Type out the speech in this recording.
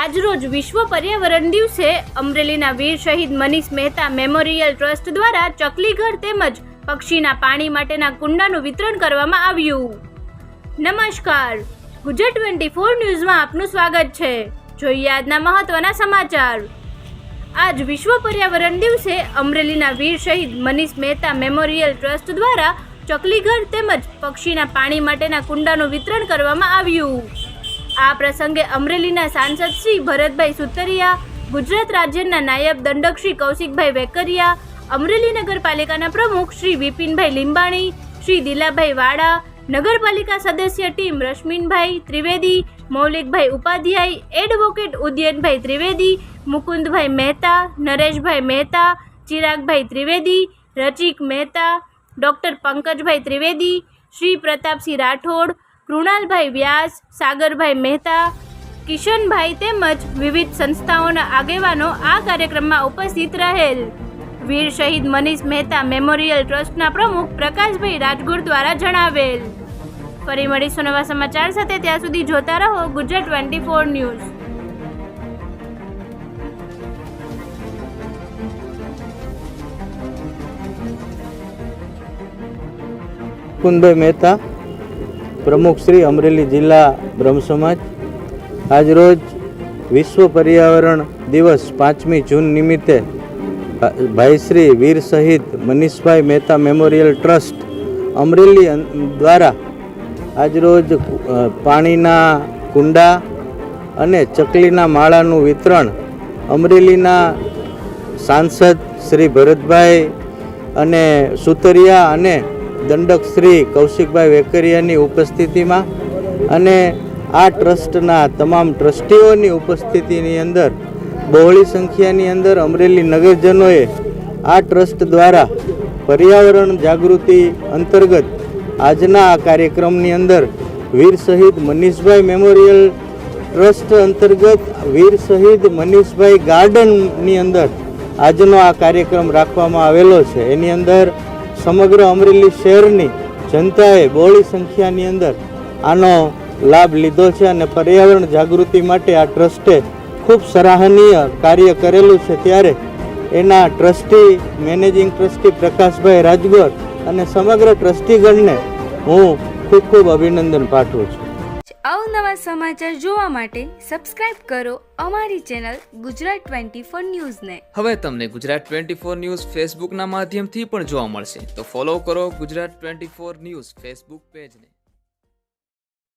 આજરોજ વિશ્વ પર્યાવરણ દિવસે અમરેલીના વીર શહીદ મનીષ મહેતા મેમોરિયલ ટ્રસ્ટ દ્વારા ચકલીઘર તેમજ પક્ષીના પાણી માટેના કુંડાનું વિતરણ કરવામાં આવ્યું। નમસ્કાર, ગુજરાત 24 ન્યૂઝમાં આપનું સ્વાગત છે। જોઈએ આજના મહત્વના સમાચાર। આજ વિશ્વ પર્યાવરણ દિવસે અમરેલીના વીર શહીદ મનીષ મહેતા મેમોરિયલ ટ્રસ્ટ દ્વારા ચકલીઘર તેમજ પક્ષીના પાણી માટેના કુંડાનું વિતરણ કરવામાં આવ્યું। આ પ્રસંગે અમરેલીના સાંસદ શ્રી ભરતભાઈ સુતરિયા, ગુજરાત રાજ્યના નાયબ દંડક શ્રી કૌશિકભાઈ વેકરિયા, અમરેલી નગરપાલિકાના પ્રમુખ શ્રી વિપિનભાઈ લીંબાણી, શ્રી દિલાભાઈ વાડા, નગરપાલિકા સદસ્ય ટીમ રશ્મિનભાઈ ત્રિવેદી, મૌલિકભાઈ ઉપાધ્યાય, એડવોકેટ ઉદયનભાઈ ત્રિવેદી, મુકુંદભાઈ મહેતા, નરેશભાઈ મહેતા, ચિરાગભાઈ ત્રિવેદી, રચિક મહેતા, ડૉક્ટર પંકજભાઈ ત્રિવેદી, શ્રી પ્રતાપસિંહ રાઠોડ, કૃણાલભાઈ વ્યાસ, સાગરભાઈ મહેતા, કિશનભાઈ તેમજ વિવિધ સંસ્થાઓના આગેવાનો આ કાર્યક્રમમાં ઉપસ્થિત રહેલ। વીર શહીદ મનીષ મહેતા મેમોરિયલ ટ્રસ્ટના પ્રમુખ પ્રકાશભાઈ રાજગુર દ્વારા જણાવેલ। ફરી મળીશું નવા સમાચાર સાથે, ત્યાં સુધી જોતા રહો ગુજરાત 24 ન્યૂઝ। મુકુંદભાઈ મહેતા, પ્રમુખ શ્રી અમરેલી જિલ્લા બ્રહ્મ સમાજ। આજરોજ વિશ્વ પર્યાવરણ દિવસ 5મી જૂન નિમિત્તે ભાઈ શ્રી વીર શહીદ મનીષભાઈ મહેતા મેમોરિયલ ટ્રસ્ટ અમરેલી દ્વારા આજરોજ પાણીના કુંડા અને ચકલીના માળાનું વિતરણ અમરેલીના સાંસદ શ્રી ભરતભાઈ અને સુતરિયા અને દંડક શ્રી કૌશિકભાઈ વેકરિયાની ઉપસ્થિતિમાં અને આ ટ્રસ્ટના તમામ ટ્રસ્ટીઓની ઉપસ્થિતિની અંદર બહોળી સંખ્યાની અંદર અમરેલી નગરજનોએ આ ટ્રસ્ટ દ્વારા પર્યાવરણ જાગૃતિ અંતર્ગત આજના આ કાર્યક્રમની અંદર વીર શહીદ મનીષભાઈ મેમોરિયલ ટ્રસ્ટ અંતર્ગત વીર શહીદ મનીષભાઈ ગાર્ડનની અંદર આજનો આ કાર્યક્રમ રાખવામાં આવેલો છે। એની અંદર સમગ્ર અમરેલી શહેરની જનતાએ બહોળી સંખ્યાની અંદર આનો લાભ લીધો છે અને પર્યાવરણ જાગૃતિ માટે આ ટ્રસ્ટે ખૂબ સરાહનીય કાર્ય કરેલું છે। ત્યારે એના trustee managing trustee Prakashbhai Rajgor અને સમગ્ર ટ્રસ્ટીગણને હું ખૂબ ખૂબ અભિનંદન પાઠવું છું। અવનવા સમાચાર જોવા માટે સબસ્ક્રાઇબ કરો અમારી ચેનલ ગુજરાત 24 ન્યૂઝને। હવે તમને ગુજરાત 24 ન્યૂઝ ફેસબુકના માધ્યમથી પણ જોવા મળશે, તો ફોલો કરો ગુજરાત 24 ન્યૂઝ ફેસબુક પેજને।